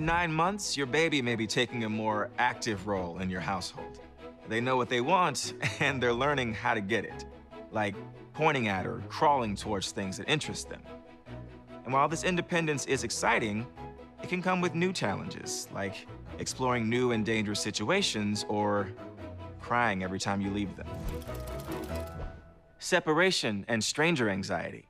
9 months, your baby may be taking a more active role in your household. They know what they want, and they're learning how to get it, like pointing at or crawling towards things that interest them. And while this independence is exciting, it can come with new challenges, like exploring new and dangerous situations or crying every time you leave them. Separation and stranger anxiety.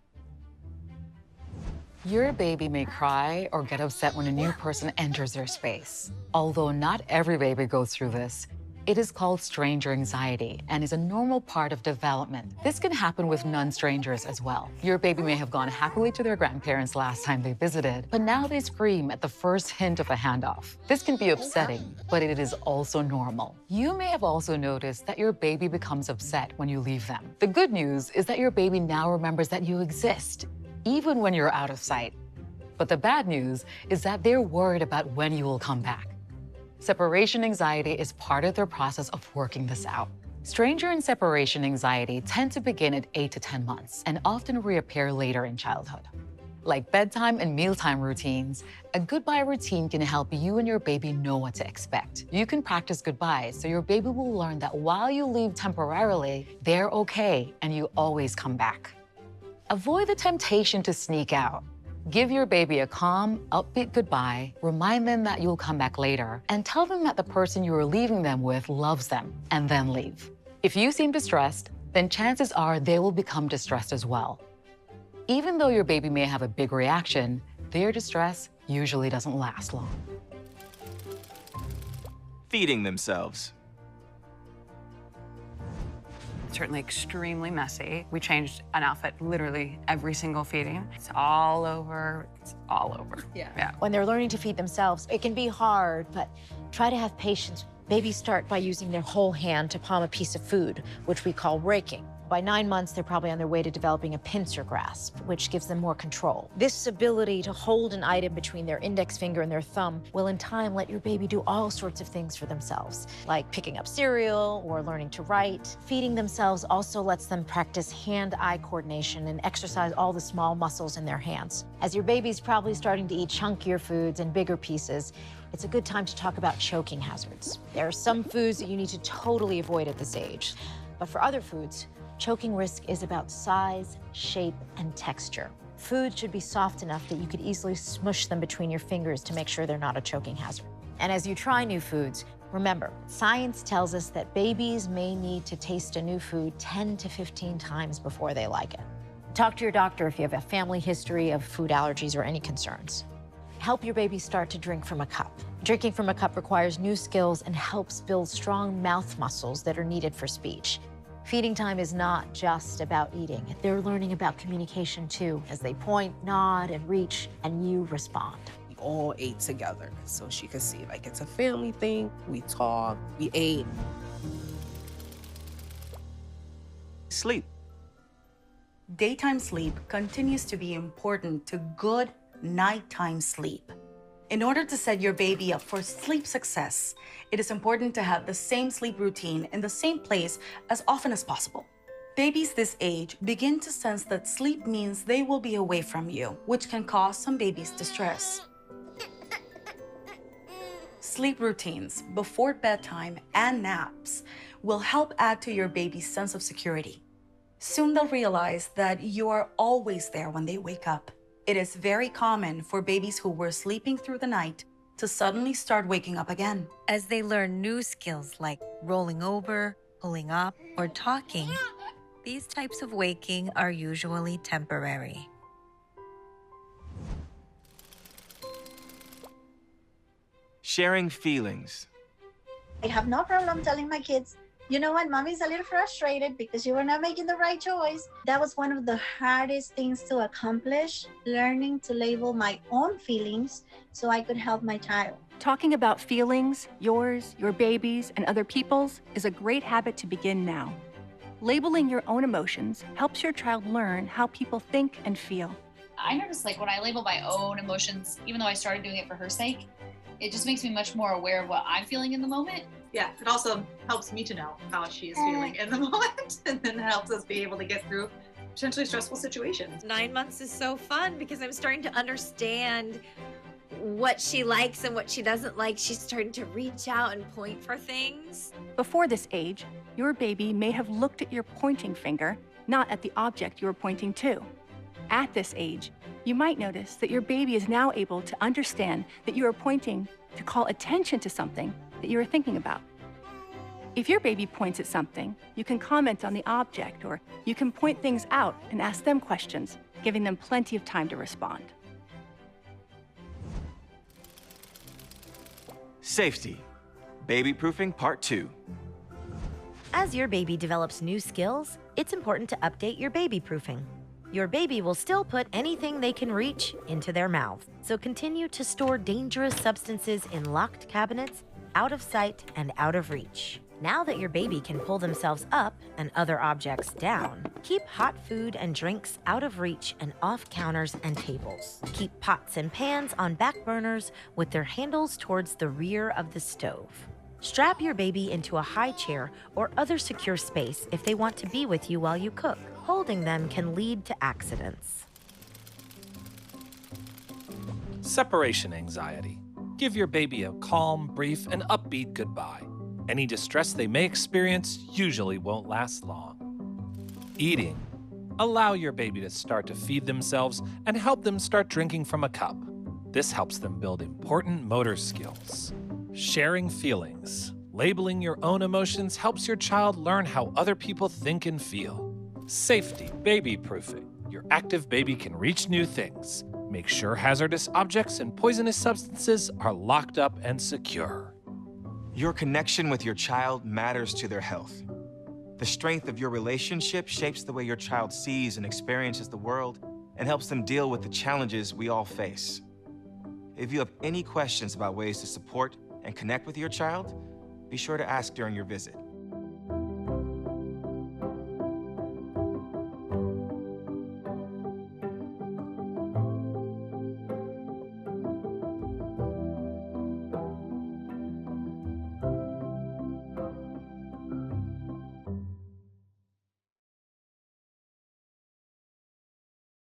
Your baby may cry or get upset when a new person enters their space. Although not every baby goes through this, it is called stranger anxiety and is a normal part of development. This can happen with non-strangers as well. Your baby may have gone happily to their grandparents last time they visited, but now they scream at the first hint of a handoff. This can be upsetting, but it is also normal. You may have also noticed that your baby becomes upset when you leave them. The good news is that your baby now remembers that you exist, even when you're out of sight. But the bad news is that they're worried about when you will come back. Separation anxiety is part of their process of working this out. Stranger and separation anxiety tend to begin at 8 to 10 months and often reappear later in childhood. Like bedtime and mealtime routines, a goodbye routine can help you and your baby know what to expect. You can practice goodbyes so your baby will learn that while you leave temporarily, they're okay and you always come back. Avoid the temptation to sneak out. Give your baby a calm, upbeat goodbye, remind them that you'll come back later, and tell them that the person you are leaving them with loves them, and then leave. If you seem distressed, then chances are they will become distressed as well. Even though your baby may have a big reaction, their distress usually doesn't last long. Feeding themselves. Certainly extremely messy. We changed an outfit literally every single feeding. It's all over, it's all over. Yeah. When they're learning to feed themselves, it can be hard, but try to have patience. Babies start by using their whole hand to palm a piece of food, which we call raking. By 9 months, they're probably on their way to developing a pincer grasp, which gives them more control. This ability to hold an item between their index finger and their thumb will in time let your baby do all sorts of things for themselves, like picking up cereal or learning to write. Feeding themselves also lets them practice hand-eye coordination and exercise all the small muscles in their hands. As your baby's probably starting to eat chunkier foods and bigger pieces, it's a good time to talk about choking hazards. There are some foods that you need to totally avoid at this age, but for other foods, choking risk is about size, shape, and texture. Foods should be soft enough that you could easily smush them between your fingers to make sure they're not a choking hazard. And as you try new foods, remember, science tells us that babies may need to taste a new food 10 to 15 times before they like it. Talk to your doctor if you have a family history of food allergies or any concerns. Help your baby start to drink from a cup. Drinking from a cup requires new skills and helps build strong mouth muscles that are needed for speech. Feeding time is not just about eating. They're learning about communication too, as they point, nod, and reach, and you respond. We all ate together, so she could see, like, it's a family thing. We talk, we ate. Sleep. Daytime sleep continues to be important to good nighttime sleep. In order to set your baby up for sleep success, it is important to have the same sleep routine in the same place as often as possible. Babies this age begin to sense that sleep means they will be away from you, which can cause some babies distress. Sleep routines before bedtime and naps will help add to your baby's sense of security. Soon they'll realize that you are always there when they wake up. It is very common for babies who were sleeping through the night to suddenly start waking up again. As they learn new skills like rolling over, pulling up, or talking, these types of waking are usually temporary. Sharing feelings. I have no problem telling my kids, you know what, mommy's a little frustrated because you were not making the right choice. That was one of the hardest things to accomplish, learning to label my own feelings so I could help my child. Talking about feelings, yours, your baby's, and other people's, is a great habit to begin now. Labeling your own emotions helps your child learn how people think and feel. I noticed, like, when I label my own emotions, even though I started doing it for her sake, it just makes me much more aware of what I'm feeling in the moment. Yeah, it also helps me to know how she is feeling in the moment, and then it helps us be able to get through potentially stressful situations. 9 months is so fun because I'm starting to understand what she likes and what she doesn't like. She's starting to reach out and point for things. Before this age, your baby may have looked at your pointing finger, not at the object you are pointing to. At this age, you might notice that your baby is now able to understand that you are pointing to call attention to something that you are thinking about. If your baby points at something, you can comment on the object, or you can point things out and ask them questions, giving them plenty of time to respond. Safety. Babyproofing Part 2. As your baby develops new skills, it's important to update your babyproofing. Your baby will still put anything they can reach into their mouth, so continue to store dangerous substances in locked cabinets, out of sight and out of reach. Now that your baby can pull themselves up and other objects down, keep hot food and drinks out of reach and off counters and tables. Keep pots and pans on back burners with their handles towards the rear of the stove. Strap your baby into a high chair or other secure space if they want to be with you while you cook. Holding them can lead to accidents. Separation anxiety. Give your baby a calm, brief, and upbeat goodbye. Any distress they may experience usually won't last long. Eating. Allow your baby to start to feed themselves and help them start drinking from a cup. This helps them build important motor skills. Sharing feelings. Labeling your own emotions helps your child learn how other people think and feel. Safety babyproofing. Your active baby can reach new things. Make sure hazardous objects and poisonous substances are locked up and secure. Your connection with your child matters to their health. The strength of your relationship shapes the way your child sees and experiences the world and helps them deal with the challenges we all face. If you have any questions about ways to support and connect with your child, be sure to ask during your visit.